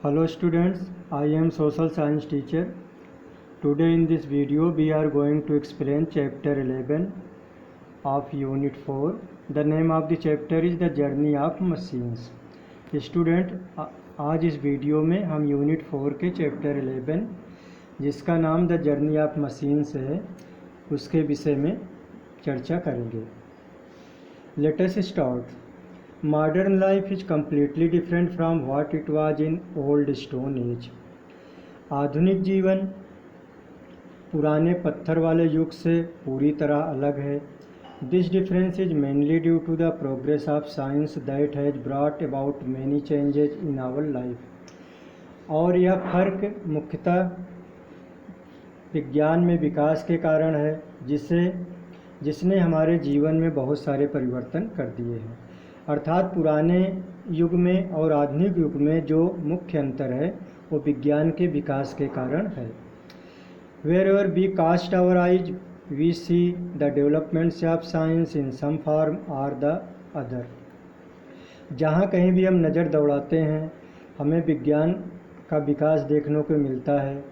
Hello students, I am social science teacher. Today in this video we are going to explain chapter 11 of unit 4. The name of the chapter is the journey of machines. Student, आज इस video में हम unit 4 के chapter 11 जिसका नाम the journey of machines है उसके विषय में चर्चा करेंगे. Let us start. Modern life is completely different from what it was in old stone age. आधुनिक जीवन पुराने पत्थर वाले युग से पूरी तरह अलग है. This difference is mainly due to the progress of science that has brought about many changes in our life. और यह फर्क मुख्यतः विज्ञान में विकास के कारण है जिसने हमारे जीवन में बहुत सारे परिवर्तन कर दिए हैं. अर्थात पुराने युग में और आधुनिक युग में जो मुख्य अंतर है वो विज्ञान के विकास के कारण है. Wherever we cast our eyes, we see the developments of science in some form or the other. जहाँ कहीं भी हम नज़र दौड़ाते हैं हमें विज्ञान का विकास देखने को मिलता है.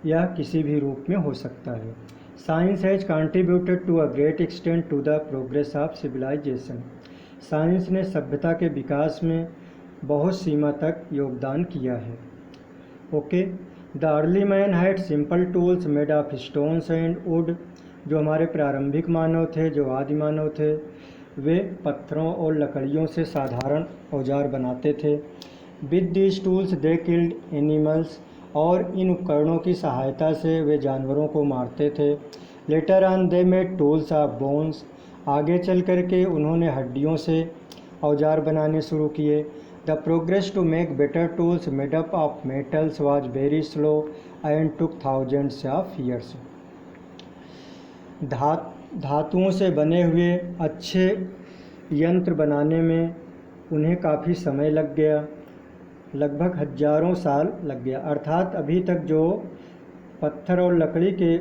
यह किसी भी रूप में हो सकता है. Science has contributed to a great extent to the progress of civilization. Science ने सभ्यता के विकास में बहुत सीमा तक योगदान किया है. Okay. The early man had simple tools made of stones and would. जो हमारे प्रारंभिक मानव थे, जो आदि मानव थे, वे पत्थरों और लकड़ियों से साधारण औजार बनाते थे. With these tools they killed animals. और इन उपकरणों की सहायता से वे जानवरों को मारते थे. Later on they made tools of bones. आगे चल कर के उन्होंने हड्डियों से औजार बनाने शुरू किए. The progress to make better tools made up of metals was very slow and took thousands of years. धातुओं से बने हुए अच्छे यंत्र बनाने में उन्हें काफ़ी समय लग गया, लगभग हजारों साल लग गया. अर्थात अभी तक जो पत्थर और लकड़ी के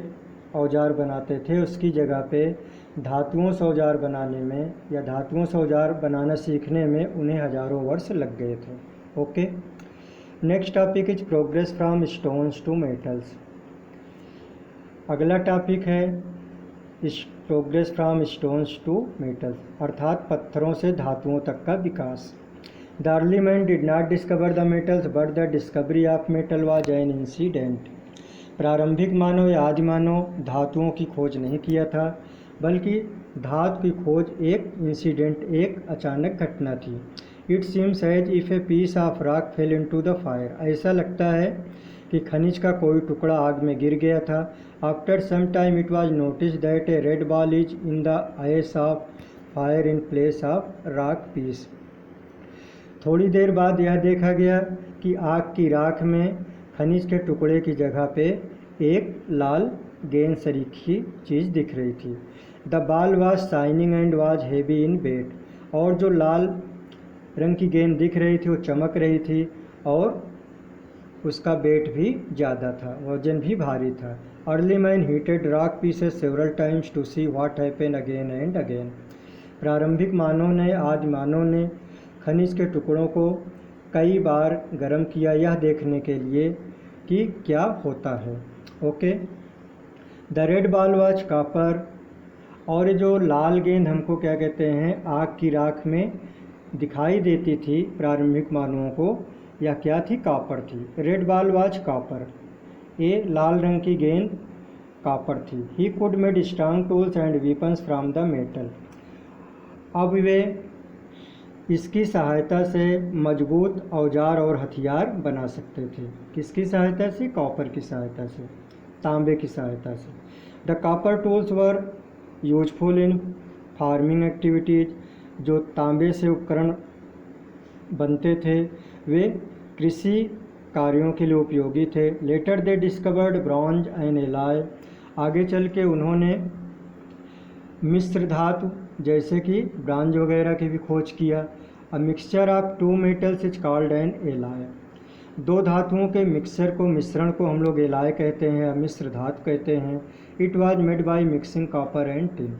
औजार बनाते थे उसकी जगह पे धातुओं से औजार बनाने में या धातुओं से औजार बनाना सीखने में उन्हें हजारों वर्ष लग गए थे. Okay. Next topic is progress from stones to metals. अगला टॉपिक है progress from stones to metals, अर्थात पत्थरों से धातुओं तक का विकास. The early man did not discover the metals but the discovery of metal was an incident. प्रारंभिक मानव या आदि मानव धातुओं की खोज नहीं किया था बल्कि धातु की खोज एक इंसिडेंट, एक अचानक घटना थी. It seems as if a piece of rock fell into the fire. ऐसा लगता है कि खनिज का कोई टुकड़ा आग में गिर गया था. After some time it was notice that a red ball is in the ice of fire in place of rock piece. थोड़ी देर बाद यह देखा गया कि आग की राख में खनिज के टुकड़े की जगह पे एक लाल गेंद सरीखी चीज़ दिख रही थी. The ball was shining and was heavy in weight. और जो लाल रंग की गेंद दिख रही थी वो चमक रही थी और उसका वेट भी ज़्यादा था, वजन भी भारी था. Early man heated rock pieces several times to see what happen again and again. प्रारंभिक मानव ने, आदि मानव ने खनिज के टुकड़ों को कई बार गर्म किया यह देखने के लिए कि क्या होता है. Okay. The red ball was copper. और जो लाल गेंद हमको क्या कहते हैं, आग की राख में दिखाई देती थी प्रारंभिक मानवों को, यह क्या थी, कॉपर थी. Red ball was copper. ये लाल रंग की गेंद कॉपर थी. He could made strong tools and weapons from the metal. अब वे इसकी सहायता से मजबूत औजार और हथियार बना सकते थे. किसकी सहायता से, कॉपर की सहायता से, तांबे की सहायता से. The copper tools were useful in farming activities. जो तांबे से उपकरण बनते थे वे कृषि कार्यों के लिए उपयोगी थे. Later they discovered bronze and alloy. आगे चल के उन्होंने मिश्र धातु जैसे कि ब्रॉन्ज वगैरह की भी खोज किया. A mixture of two metals is called an alloy. दो धातुओं के मिश्रण को हम लोग एलॉय कहते हैं या मिश्र धातु कहते हैं. It was made by mixing copper and tin.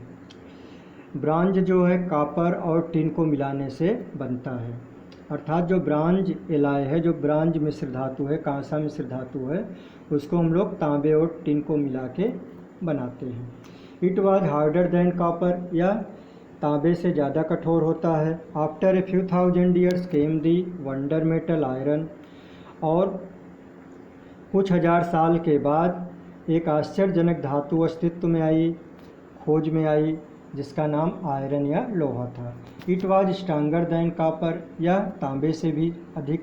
Bronze जो है कॉपर और टिन को मिलाने से बनता है. अर्थात जो ब्रांज एलाय है, जो ब्रांज मिश्र धातु है, कांसा मिश्र धातु है, उसको हम लोग तांबे और टिन को मिला के बनाते हैं। It was harder than copper, या तांबे से ज़्यादा कठोर होता है। After a few thousand years came the wonder metal iron, और कुछ हजार साल के बाद एक आश्चर्यजनक धातु अस्तित्व में आई, खोज में आई, जिसका नाम आयरन या लोहा था। It was stronger than copper, यह तांबे से भी अधिक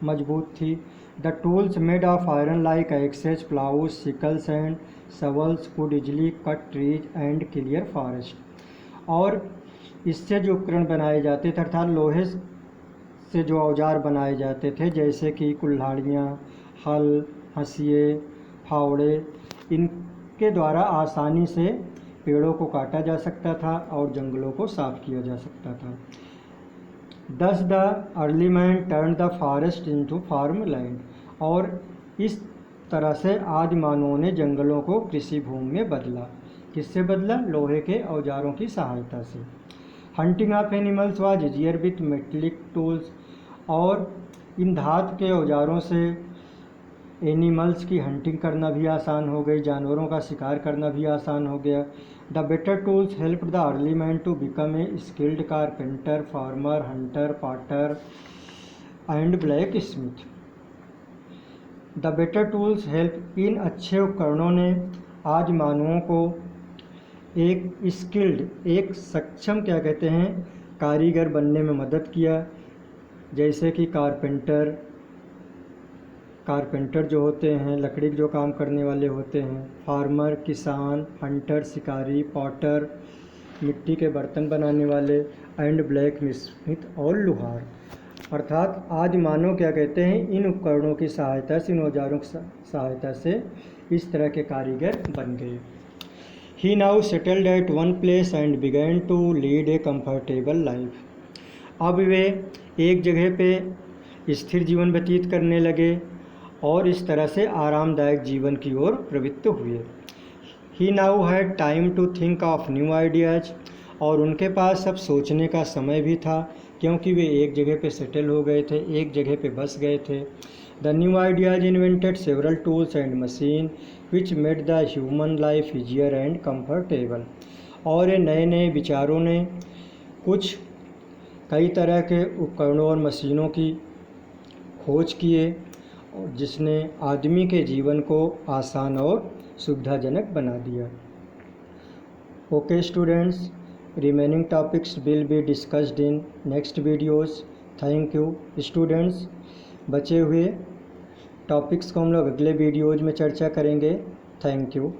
मजबूत थी। The tools made of iron like axes, ploughs, sickles and shovels could easily cut trees and clear forest, और इससे जो उपकरण बनाए जाते थे, अर्थात लोहे से जो औजार बनाए जाते थे, जैसे कि कुल्हाड़ियाँ, हल, हंसिए, फावड़े, इनके द्वारा आसानी से पेड़ों को काटा जा सकता था और जंगलों को साफ किया जा सकता था। Thus the early man turn the forest into farm land, और इस तरह से आदि मानवों ने जंगलों को कृषि भूमि में बदला। किससे बदला? लोहे के औजारों की सहायता से। Hunting of animals was easier with metallic tools, और इन धातु के औजारों से एनिमल्स की हंटिंग करना भी आसान हो गई, जानवरों का शिकार करना भी आसान हो गया। The better tools help the early man to become a skilled carpenter, farmer, hunter, potter and blacksmith. The better tools help, इन अच्छे उपकरणों ने आज मानवों को एक स्किल्ड, एक सक्षम, क्या कहते हैं, कारीगर बनने में मदद किया। जैसे कि कारपेंटर जो होते हैं, लकड़ी के जो काम करने वाले होते हैं, फार्मर किसान, हंटर शिकारी, पॉटर मिट्टी के बर्तन बनाने वाले, एंड ब्लैक स्मिथ और लुहार। अर्थात आज मानव, क्या कहते हैं, इन उपकरणों की सहायता से, इन औजारों की सहायता से इस तरह के कारीगर बन गए। He now settled at one place and began to lead a comfortable life. अब वे एक जगह पे स्थिर जीवन व्यतीत करने लगे और इस तरह से आरामदायक जीवन की ओर प्रवृत्त हुए। He now had time to think of new ideas, और उनके पास अब सोचने का समय भी था, क्योंकि वे एक जगह पे सेटल हो गए थे, एक जगह पे बस गए थे। The new ideas invented several tools and machine which made the human life easier and comfortable, और ये नए नए विचारों ने कई तरह के उपकरणों और मशीनों की खोज किए, जिसने आदमी के जीवन को आसान और सुविधाजनक बना दिया। Okay students, remaining topics will be discussed in next videos. Thank you students. बचे हुए टॉपिक्स को हम लोग अगले वीडियोज़ में चर्चा करेंगे। Thank you.